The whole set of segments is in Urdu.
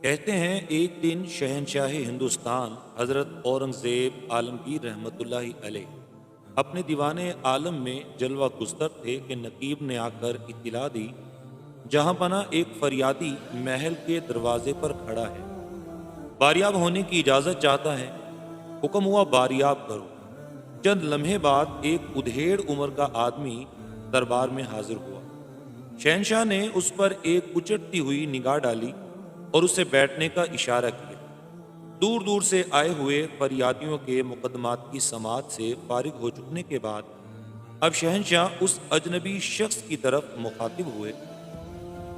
کہتے ہیں ایک دن شہنشاہ ہندوستان حضرت اورنگزیب عالمگیر رحمۃ اللہ علیہ اپنے دیوان عالم میں جلوہ گزر تھے کہ نقیب نے آ کر اطلاع دی، جہاں پناہ ایک فریادی محل کے دروازے پر کھڑا ہے، باریاب ہونے کی اجازت چاہتا ہے۔ حکم ہوا باریاب کرو۔ چند لمحے بعد ایک ادھیڑ عمر کا آدمی دربار میں حاضر ہوا۔ شہنشاہ نے اس پر ایک اچٹتی ہوئی نگاہ ڈالی اور اسے بیٹھنے کا اشارہ کیا۔ دور دور سے آئے ہوئے فریادیوں کے مقدمات کی سماعت سے فارغ ہو چکنے کے بعد اب شہنشاہ اس اجنبی شخص کی طرف مخاطب ہوئے،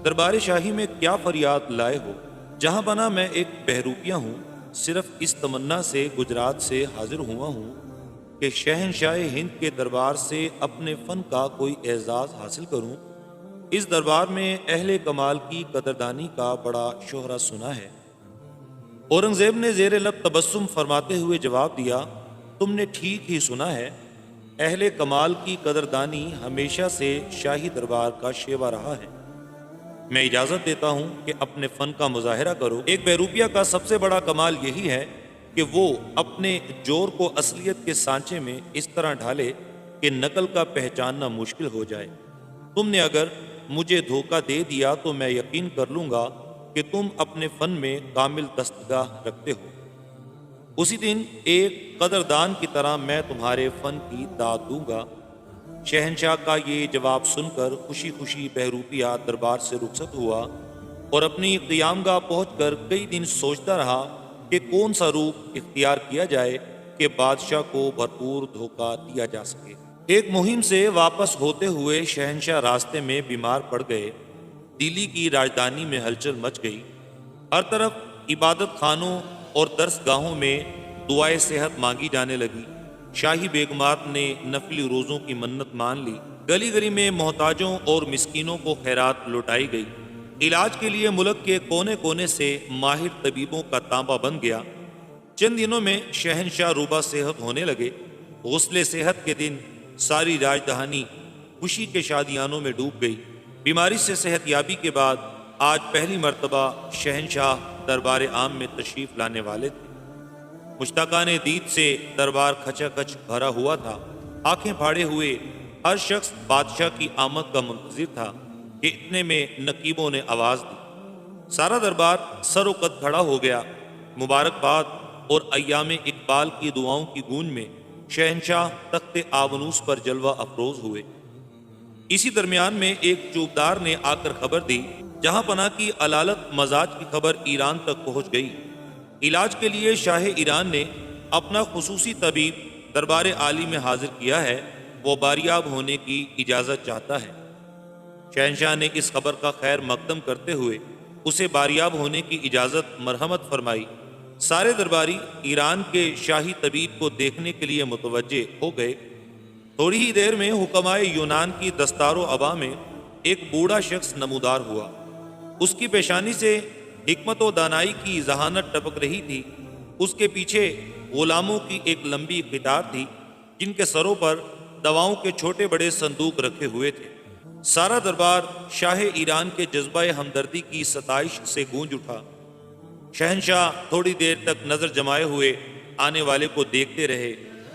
دربار شاہی میں کیا فریاد لائے ہو؟ جہاں پناہ میں ایک بہروپیہ ہوں، صرف اس تمنا سے گجرات سے حاضر ہوا ہوں کہ شہنشاہ ہند کے دربار سے اپنے فن کا کوئی اعزاز حاصل کروں۔ اس دربار میں اہل کمال کی قدردانی کا بڑا شہرہ سنا ہے۔ اورنگزیب نے زیر لب تبسم فرماتے ہوئے جواب دیا، تم نے ٹھیک ہی سنا ہے، اہل کمال کی قدردانی ہمیشہ سے شاہی دربار کا شیوا رہا ہے۔ میں اجازت دیتا ہوں کہ اپنے فن کا مظاہرہ کرو۔ ایک بہروپیہ کا سب سے بڑا کمال یہی ہے کہ وہ اپنے جور کو اصلیت کے سانچے میں اس طرح ڈھالے کہ نقل کا پہچاننا مشکل ہو جائے۔ تم نے اگر مجھے دھوکہ دے دیا تو میں یقین کر لوں گا کہ تم اپنے فن میں کامل دستگاہ رکھتے ہو۔ اسی دن ایک قدردان کی طرح میں تمہارے فن کی داد دوں گا۔ شہنشاہ کا یہ جواب سن کر خوشی خوشی بہروپیہ دربار سے رخصت ہوا اور اپنی قیام گاہ پہنچ کر کئی دن سوچتا رہا کہ کون سا روپ اختیار کیا جائے کہ بادشاہ کو بھرپور دھوکہ دیا جا سکے۔ ایک مہم سے واپس ہوتے ہوئے شہنشاہ راستے میں بیمار پڑ گئے۔ دلی کی راجدھانی میں ہلچل مچ گئی۔ ہر طرف عبادت خانوں اور درس گاہوں میں دعائے صحت مانگی جانے لگی۔ شاہی بیگمات نے نفلی روزوں کی منت مان لی۔ گلی گلی میں محتاجوں اور مسکینوں کو خیرات لوٹائی گئی۔ علاج کے لیے ملک کے کونے کونے سے ماہر طبیبوں کا تانبا بن گیا۔ چند دنوں میں شہنشاہ روبہ صحت ہونے لگے۔ غسل صحت کے دن ساری راجدھانی خوشی کے شادیانوں میں ڈوب گئی۔ بیماری سے صحت یابی کے بعد آج پہلی مرتبہ شہنشاہ دربار عام میں تشریف لانے والے تھے۔ مشتاقان دید سے دربار کھچا کھچ بھرا ہوا تھا۔ آنکھیں پھاڑے ہوئے ہر شخص بادشاہ کی آمد کا منتظر تھا کہ اتنے میں نقیبوں نے آواز دی۔ سارا دربار سر و قد کھڑا ہو گیا۔ مبارکباد اور ایام اقبال کی دعاؤں کی گونج میں شہنشاہ تخت آونوس پر جلوہ افروز ہوئے۔ اسی درمیان میں ایک چوبدار نے آ کر خبر دی، جہاں پناہ کی علالت مزاج کی خبر ایران تک پہنچ گئی۔ علاج کے لیے شاہ ایران نے اپنا خصوصی طبیب دربار عالی میں حاضر کیا ہے، وہ باریاب ہونے کی اجازت چاہتا ہے۔ شہنشاہ نے اس خبر کا خیر مقدم کرتے ہوئے اسے باریاب ہونے کی اجازت مرحمت فرمائی۔ سارے درباری ایران کے شاہی طبیب کو دیکھنے کے لیے متوجہ ہو گئے۔ تھوڑی ہی دیر میں حکمائے یونان کی دستار و ابا میں ایک بوڑھا شخص نمودار ہوا۔ اس کی پیشانی سے حکمت و دانائی کی ذہانت ٹپک رہی تھی۔ اس کے پیچھے غلاموں کی ایک لمبی قطار تھی، جن کے سروں پر دواؤں کے چھوٹے بڑے صندوق رکھے ہوئے تھے۔ سارا دربار شاہ ایران کے جذبہ ہمدردی کی ستائش سے گونج اٹھا۔ شہنشاہ تھوڑی دیر تک نظر جمائے ہوئے آنے والے کو دیکھتے رہے۔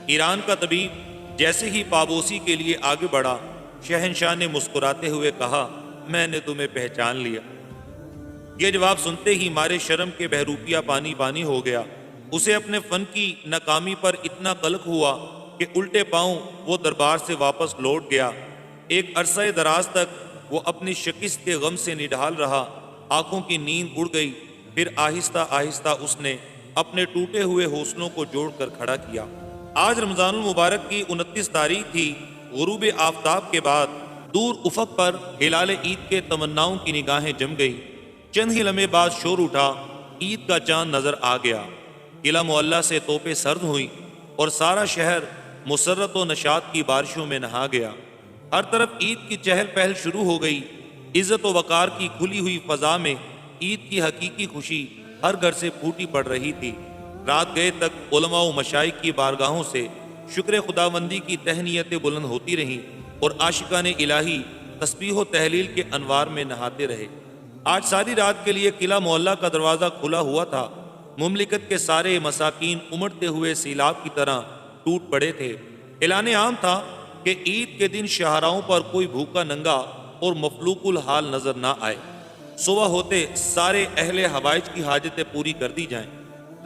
ایران کا طبیب جیسے ہی پابوسی کے لیے آگے بڑھا، شہنشاہ نے مسکراتے ہوئے کہا، میں نے تمہیں پہچان لیا۔ یہ جواب سنتے ہی مارے شرم کے بہروپیہ پانی پانی ہو گیا۔ اسے اپنے فن کی ناکامی پر اتنا قلق ہوا کہ الٹے پاؤں وہ دربار سے واپس لوٹ گیا۔ ایک عرصہ دراز تک وہ اپنی شکست کے غم سے نڈھال رہا۔ آنکھوں کی نیند اڑ گئی۔ پھر آہستہ آہستہ اس نے اپنے ٹوٹے ہوئے حوصلوں کو جوڑ کر کھڑا کیا۔ آج رمضان المبارک کی 29 تاریخ تھی۔ غروب آفتاب کے بعد دور افق پر ہلال عید کے تمناؤں کی نگاہیں جم گئی۔ چند ہی لمحے بعد شور اٹھا، عید کا چاند نظر آ گیا۔ قلعہ معلیٰ سے توپیں سرد ہوئیں اور سارا شہر مسرت و نشاط کی بارشوں میں نہا گیا۔ ہر طرف عید کی چہل پہل شروع ہو گئی۔ عزت و وقار کی کھلی ہوئی فضا میں عید کی حقیقی خوشی ہر گھر سے پھوٹی پڑ رہی تھی۔ رات گئے تک علماء و مشائخ کی بارگاہوں سے شکر خداوندی کی تہنیتیں بلند ہوتی رہیں اور عاشقان الہی تسبیح و تہلیل کے انوار میں نہاتے رہے۔ آج ساری رات کے لیے قلعہ معلّہ کا دروازہ کھلا ہوا تھا۔ مملکت کے سارے مساکین امڑتے ہوئے سیلاب کی طرح ٹوٹ پڑے تھے۔ اعلان عام تھا کہ عید کے دن شاہراہوں پر کوئی بھوکا ننگا اور مفلوق الحال نظر نہ آئے۔ صبح ہوتے سارے اہل حوائج کی حاجتیں پوری کر دی جائیں۔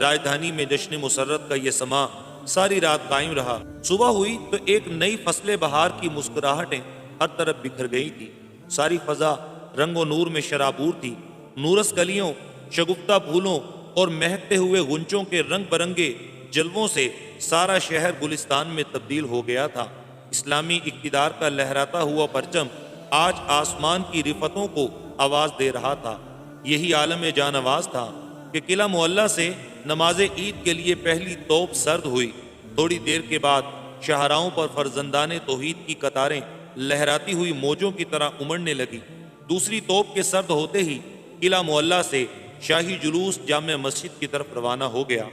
راجدھانی میں جشن مسرت کا یہ سماں ساری رات قائم رہا۔ صبح ہوئی تو ایک نئی فصل بہار کی مسکراہٹیں ہر طرف بکھر گئی تھی۔ ساری فضا رنگ و نور میں شرابور تھی۔ نورس کلیوں، شگفتہ پھولوں اور مہکتے ہوئے غنچوں کے رنگ برنگے جلووں سے سارا شہر گلستان میں تبدیل ہو گیا تھا۔ اسلامی اقتدار کا لہراتا ہوا پرچم آج آسمان کی رفتوں کو آواز دے رہا تھا۔ یہی عالم جانواز تھا کہ قلعہ معلّہ سے نماز عید کے لیے پہلی توپ سرد ہوئی۔ تھوڑی دیر کے بعد شاہراہوں پر فرزندان توحید کی قطاریں لہراتی ہوئی موجوں کی طرح امڑنے لگی۔ دوسری توپ کے سرد ہوتے ہی قلعہ معلّہ سے شاہی جلوس جامع مسجد کی طرف روانہ ہو گیا۔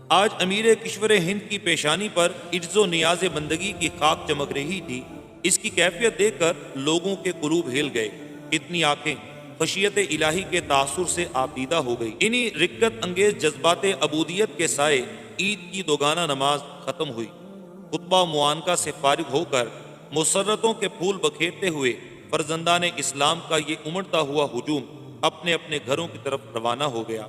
آج امیر کشور ہند کی پیشانی پر عجز و نیاز بندگی کی خاک چمک رہی تھی۔ اس کی کیفیت دیکھ کر لوگوں کے قلوب ہل گئے۔ کتنی آنکھیں خشیت الہی کے تاثر سے آبدیدہ ہو گئی۔ انہی رقت انگیز جذبات عبودیت کے سائے عید کی دوگانہ نماز ختم ہوئی۔ خطبہ معانقہ سے فارغ ہو کر مسرتوں کے پھول بکھیرتے ہوئے فرزندان اسلام کا یہ امڑتا ہوا ہجوم اپنے اپنے گھروں کی طرف روانہ ہو گیا۔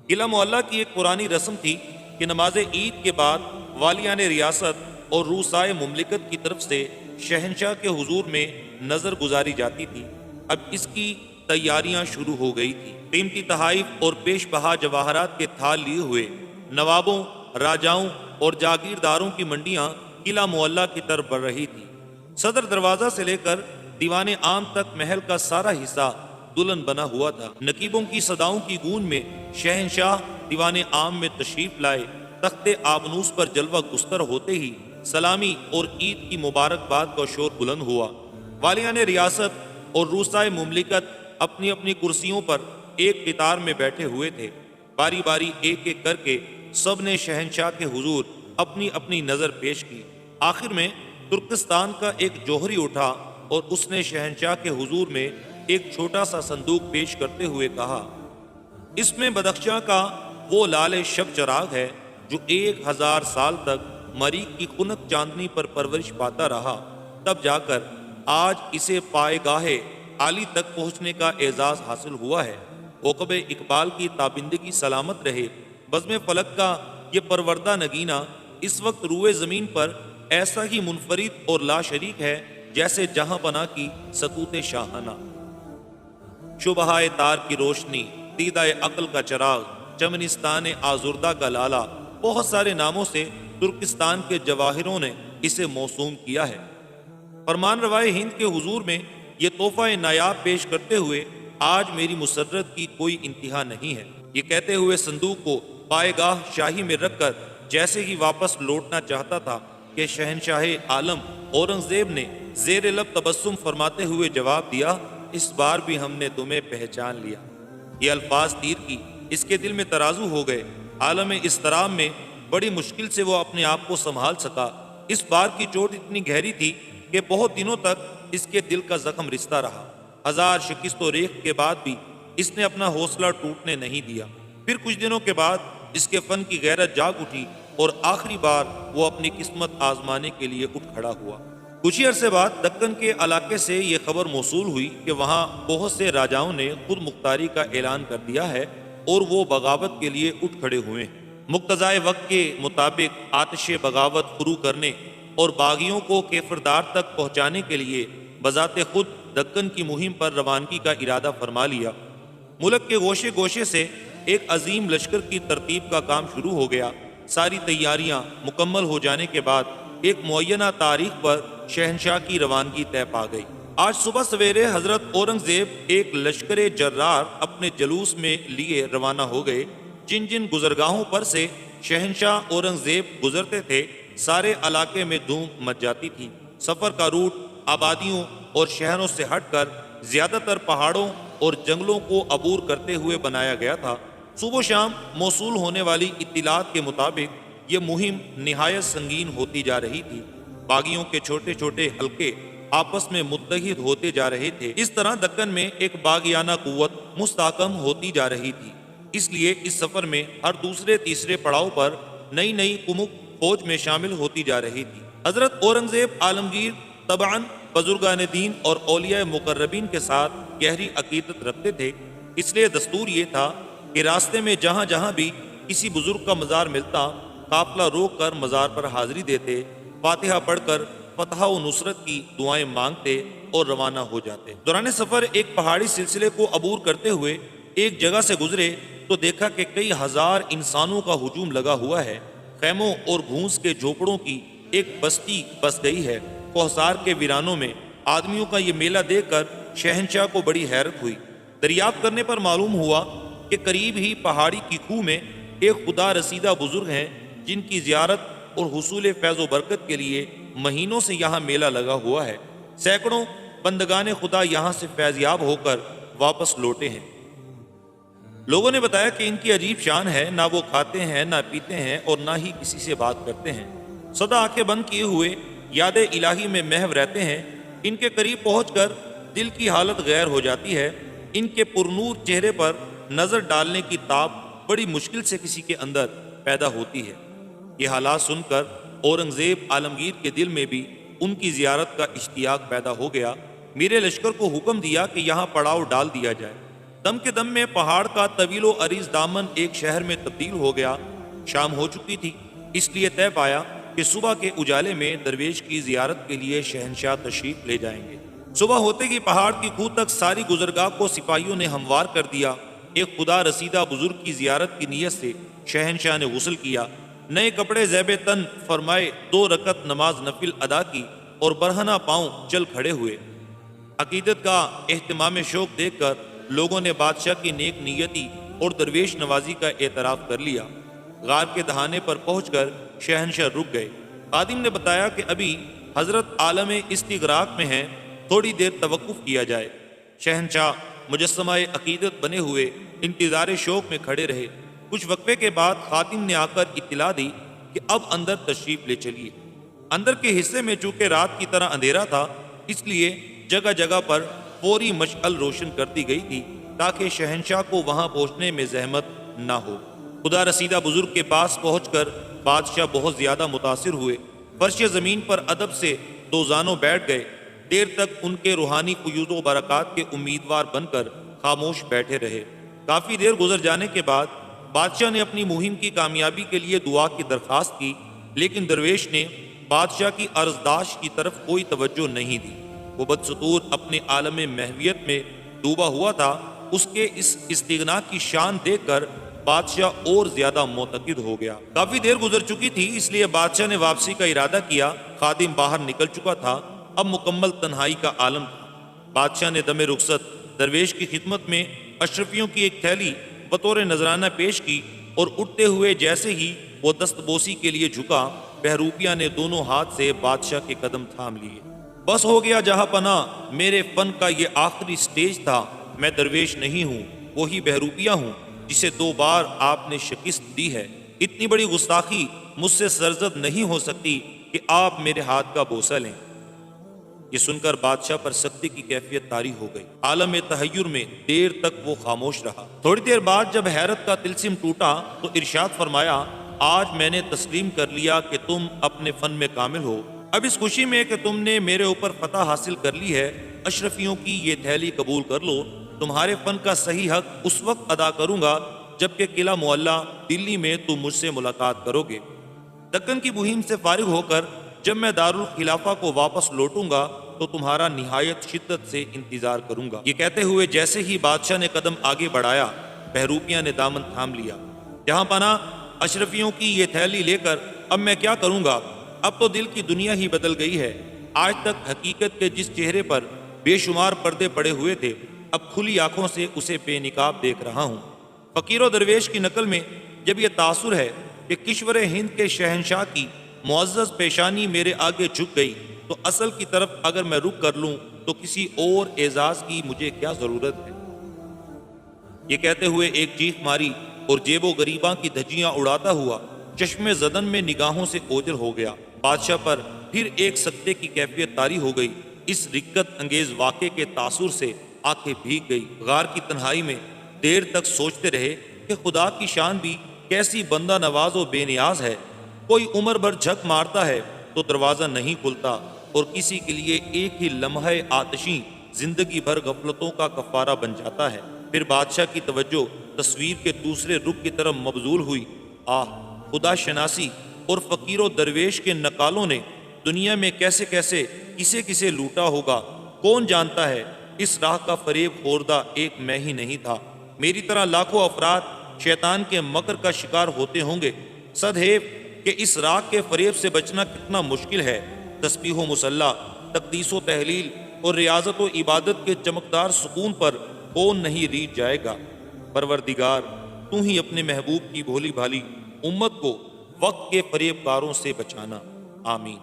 قلعہ معلّہ کی ایک پرانی رسم تھی کہ نماز عید کے بعد والیان ریاست اور روسائے مملکت کی طرف سے شہنشاہ کے حضور میں نظر گزاری جاتی تھی۔ اب اس کی تیاریاں شروع ہو گئی تھی۔ قیمتی تحائف اور پیش بہا جواہرات کے تھال لیے ہوئے نوابوں، راجاؤں اور جاگیرداروں کی منڈیاں قلعہ معلّہ کی طرف بڑھ رہی تھی۔ صدر دروازہ سے لے کر دیوان عام تک محل کا سارا حصہ دلہن بنا ہوا تھا۔ نقیبوں کی صداؤں کی گونج میں شہنشاہ دیوان عام میں تشریف لائے۔ تخت آبنوس پر جلوہ گستر ہوتے ہی سلامی اور عید کی مبارکباد کا شور بلند ہوا۔ والیان ریاست اور روسائے مملکت اپنی اپنی کرسیوں پر ایک قطار میں بیٹھے ہوئے تھے۔ باری باری ایک ایک کر کے سب نے شہنشاہ کے حضور اپنی اپنی نظر پیش کی۔ آخر میں ترکستان کا ایک جوہری اٹھا اور اس نے شہنشاہ کے حضور میں ایک چھوٹا سا صندوق پیش کرتے ہوئے کہا، اس میں بدخشاں کا وہ لال شب چراغ ہے جو 1000 سال تک مریخ کی خنک چاندنی پر پرورش پاتا رہا، تب جا کر آج اسے پائے گاہ عالی تک پہنچنے کا اعزاز حاصل ہوا ہے۔ عقب اقبال کی تابندگی سلامت رہے۔ بزم فلک کا یہ پروردہ نگینہ اس وقت روئے زمین پر ایسا ہی منفرد اور لا شریک ہے جیسے جہاں بنا کی سطوط شاہانہ۔ شبہائے تار کی روشنی، دیدہ عقل کا چراغ، چمنستان آزردہ کا لالا، بہت سارے ناموں سے ترکستان کے جواہروں نے اسے موسوم کیا ہے۔ فرمان روائے ہند کے حضور میں یہ تحفہ نایاب پیش کرتے ہوئے آج میری مسرت کی کوئی انتہا نہیں ہے۔ یہ کہتے ہوئے صندوق کو پائے گاہ شاہی میں رکھ کر جیسے ہی واپس لوٹنا چاہتا تھا کہ شہنشاہ عالم اورنگزیب نے زیر لب تبسم فرماتے ہوئے جواب دیا، اس بار بھی ہم نے تمہیں پہچان لیا۔ یہ الفاظ تیر کی اس کے دل میں ترازو ہو گئے۔ عالم اضطراب میں بڑی مشکل سے وہ اپنے آپ کو سنبھال سکا۔ اس بار کی چوٹ اتنی گہری تھی کہ بہت دنوں تک اس کے دل کا زخم رستا رہا۔ 1000 شکست و ریخت کے بعد بھی اس نے اپنا حوصلہ ٹوٹنے نہیں دیا۔ پھر کچھ دنوں کے بعد اس کے فن کی غیرت جاگ اٹھی اور آخری بار وہ اپنی قسمت آزمانے کے لیے اٹھ کھڑا ہوا۔ کچھ ہی عرصے بعد دکن کے علاقے سے یہ خبر موصول ہوئی کہ وہاں بہت سے راجاؤں نے خود مختاری کا اعلان کر دیا ہے اور وہ بغاوت کے لیے اٹھ کھڑے ہوئے ہیں۔ مقتضائے وقت کے مطابق آتش بغاوت شروع کرنے اور باغیوں کو کیفردار تک پہنچانے کے لیے بذات خود دکن کی مہم پر روانگی کا ارادہ فرما لیا۔ ملک کے گوشے گوشے سے ایک عظیم لشکر کی ترتیب کا کام شروع ہو گیا۔ ساری تیاریاں مکمل ہو جانے کے بعد ایک معینہ تاریخ پر شہنشاہ کی روانگی طے پا گئی۔ آج صبح سویرے حضرت اورنگزیب ایک لشکر جرار اپنے جلوس میں لیے روانہ ہو گئے۔ جن جن گزرگاہوں پر سے شہنشاہ اورنگزیب گزرتے تھے سارے علاقے میں دھوم مچ جاتی تھی۔ سفر کا روٹ آبادیوں اور شہروں سے ہٹ کر زیادہ تر پہاڑوں اور جنگلوں کو عبور کرتے ہوئے بنایا گیا تھا۔ صبح و شام موصول ہونے والی اطلاعات کے مطابق یہ مہم نہایت سنگین ہوتی جا رہی تھی۔ باغیوں کے چھوٹے چھوٹے حلقے آپس میں متحد ہوتے جا رہے تھے۔ اس طرح دکن میں ایک باغیانہ قوت مستحکم ہوتی جا رہی تھی۔ اس لیے اس سفر میں ہر دوسرے تیسرے پڑاؤ پر نئی نئی کمک فوج میں شامل ہوتی جا رہی تھی۔ حضرت اورنگزیب عالمگیر طبعاً بزرگان دین اور اولیاء مقربین کے ساتھ گہری عقیدت رکھتے تھے، اس لیے دستور یہ تھا کہ راستے میں جہاں جہاں بھی کسی بزرگ کا مزار ملتا، قافلہ روک کر مزار پر حاضری دیتے، فاتحہ پڑھ کر فتح و نصرت کی دعائیں مانگتے اور روانہ ہو جاتے۔ دوران سفر ایک پہاڑی سلسلے کو عبور کرتے ہوئے ایک جگہ سے گزرے تو دیکھا کہ کئی ہزار انسانوں کا ہجوم لگا ہوا ہے۔ خیموں اور گھونس کے جھوپڑوں کی ایک بستی بس گئی ہے۔ کوہسار کے ویرانوں میں آدمیوں کا یہ میلہ دیکھ کر شہنشاہ کو بڑی حیرت ہوئی۔ دریافت کرنے پر معلوم ہوا کہ قریب ہی پہاڑی کی کوہ میں ایک خدا رسیدہ بزرگ ہیں، جن کی زیارت اور حصول فیض و برکت کے لیے مہینوں سے یہاں میلہ لگا ہوا ہے۔ سینکڑوں بندگان خدا یہاں سے فیضیاب ہو کر واپس لوٹے ہیں۔ لوگوں نے بتایا کہ ان کی عجیب شان ہے، نہ وہ کھاتے ہیں، نہ پیتے ہیں، اور نہ ہی کسی سے بات کرتے ہیں۔ سدا آنکھیں بند کیے ہوئے یاد الہی میں محو رہتے ہیں۔ ان کے قریب پہنچ کر دل کی حالت غیر ہو جاتی ہے۔ ان کے پرنور چہرے پر نظر ڈالنے کی تاب بڑی مشکل سے کسی کے اندر پیدا ہوتی ہے۔ یہ حالات سن کر اورنگزیب عالمگیر کے دل میں بھی ان کی زیارت کا اشتیاق پیدا ہو گیا۔ میرے لشکر کو حکم دیا کہ یہاں پڑاؤ ڈال دیا جائے۔ دم کے دم میں پہاڑ کا طویل و عریض دامن ایک شہر میں تبدیل ہو گیا۔ شام ہو چکی تھی، اس لیے طے پایا کہ صبح کے اجالے میں درویش کی زیارت کے لیے شہنشاہ تشریف لے جائیں گے۔ صبح ہوتے ہی پہاڑ کی کوہ تک ساری گزرگاہ کو سپاہیوں نے ہموار کر دیا۔ ایک خدا رسیدہ بزرگ کی زیارت کی نیت سے شہنشاہ نے غسل کیا، نئے کپڑے زیب تن فرمائے، 2 رکعت نماز نفل ادا کی اور برہنہ پاؤں چل کھڑے ہوئے۔ عقیدت کا اہتمام شوق دیکھ کر لوگوں نے بادشاہ کی نیک نیتی اور درویش نوازی کا اعتراف کر لیا۔ غار کے دہانے پر پہنچ کر شہنشاہ رک گئے۔ خادم نے بتایا کہ ابھی حضرت عالم استغراق میں ہیں، تھوڑی دیر توقف کیا جائے۔ شہنشاہ مجسمہ عقیدت بنے ہوئے انتظار شوق میں کھڑے رہے۔ کچھ وقفے کے بعد خادم نے آ کر اطلاع دی کہ اب اندر تشریف لے چلیے۔ اندر کے حصے میں چونکہ رات کی طرح اندھیرا تھا، اس لیے جگہ جگہ پر فوری مشعل روشن کر دی گئی تھی تاکہ شہنشاہ کو وہاں پہنچنے میں زحمت نہ ہو۔ خدا رسیدہ بزرگ کے پاس پہنچ کر بادشاہ بہت زیادہ متاثر ہوئے۔ فرش زمین پر ادب سے 2 زانوں بیٹھ گئے۔ دیر تک ان کے روحانی فیوض و برکات کے امیدوار بن کر خاموش بیٹھے رہے۔ کافی دیر گزر جانے کے بعد بادشاہ نے اپنی مہم کی کامیابی کے لیے دعا کی درخواست کی، لیکن درویش نے بادشاہ کی عرضداشت کی طرف کوئی توجہ نہیں دی۔ وہ بدستور اپنے عالم محویت میں ڈوبا ہوا تھا۔ اس کے اس استغنا کی شان دیکھ کر بادشاہ اور زیادہ معتقد ہو گیا۔ کافی دیر گزر چکی تھی، اس لیے بادشاہ نے واپسی کا ارادہ کیا۔ خادم باہر نکل چکا تھا، اب مکمل تنہائی کا عالم تھا۔ بادشاہ نے دم رخصت درویش کی خدمت میں اشرفیوں کی ایک تھیلی بطور نذرانہ پیش کی، اور اٹھتے ہوئے جیسے ہی وہ دست بوسی کے لیے جھکا، بہروپیہ نے دونوں ہاتھ سے بادشاہ کے قدم تھام لیے۔ بس ہو گیا جہاں پناہ، میرے فن کا یہ آخری سٹیج تھا۔ میں درویش نہیں ہوں، وہی بہروپیہ ہوں جسے 2 بار آپ نے شکست دی ہے۔ اتنی بڑی گستاخی مجھ سے سرزد نہیں ہو سکتی کہ آپ میرے ہاتھ کا بوسہ لیں۔ یہ سن کر بادشاہ پر سختی کی کیفیت طاری ہو گئی۔ عالم تحیر میں دیر تک وہ خاموش رہا۔ تھوڑی دیر بعد جب حیرت کا طلسم ٹوٹا تو ارشاد فرمایا، آج میں نے تسلیم کر لیا کہ تم اپنے فن میں کامل ہو۔ اب اس خوشی میں کہ تم نے میرے اوپر فتح حاصل کر لی ہے، اشرفیوں کی یہ تھیلی قبول کر لو۔ تمہارے فن کا صحیح حق اس وقت ادا کروں گا جبکہ قلعہ معلیٰ دلی میں تم مجھ سے ملاقات کرو گے۔ دکن کی مہم سے فارغ ہو کر جب میں دارالخلافہ کو واپس لوٹوں گا تو تمہارا نہایت شدت سے انتظار کروں گا۔ یہ کہتے ہوئے جیسے ہی بادشاہ نے قدم آگے بڑھایا، بہروپیہ نے دامن تھام لیا۔ جہاں پناہ، اشرفیوں کی یہ تھیلی لے کر اب میں کیا کروں گا؟ اب تو دل کی دنیا ہی بدل گئی ہے۔ آج تک حقیقت کے جس چہرے پر بے شمار پردے پڑے ہوئے تھے، اب کھلی آنکھوں سے اسے بے نقاب دیکھ رہا ہوں۔ فقیر و درویش کی نقل میں جب یہ تاثر ہے کہ کشور ہند کے شہنشاہ کی معزز پیشانی میرے آگے جھک گئی، تو اصل کی طرف اگر میں رخ کر لوں تو کسی اور اعزاز کی مجھے کیا ضرورت ہے؟ یہ کہتے ہوئے ایک چیخ ماری اور جیب و گریباں کی دھجیاں اڑاتا ہوا چشم زدن میں نگاہوں سے اوجھل ہو گیا۔ بادشاہ پر پھر ایک سکتے کی کیفیت طاری ہو گئی۔ اس رکت انگیز واقعے کے تاثر سے آنکھیں بھیگ گئی۔ غار کی تنہائی میں دیر تک سوچتے رہے کہ خدا کی شان بھی کیسی بندہ نواز و بے نیاز ہے۔ کوئی عمر بھر جھک مارتا ہے تو دروازہ نہیں کھلتا، اور کسی کے لیے ایک ہی لمحہ آتشی زندگی بھر غفلتوں کا کفارہ بن جاتا ہے۔ پھر بادشاہ کی توجہ تصویر کے دوسرے رخ کی طرف مبذول ہوئی۔ خدا شناسی اور فقیر و درویش کے نکالوں نے دنیا میں کیسے کیسے کسے کسے لوٹا ہوگا، کون جانتا ہے۔ اس راہ کا فریب خوردہ ایک میں ہی نہیں تھا، میری طرح لاکھوں افراد شیطان کے مکر کا شکار ہوتے ہوں گے۔ صد ہے کہ اس راہ کے فریب سے بچنا کتنا مشکل ہے۔ تسبیح و مصلی، تقدیس و تحلیل اور ریاضت و عبادت کے چمکدار سکون پر کون نہیں ریجھ جائے گا۔ پروردگار، تو ہی اپنے محبوب کی بھولی بھالی امت کو وقت کے فریب کاروں سے بچانا، آمین۔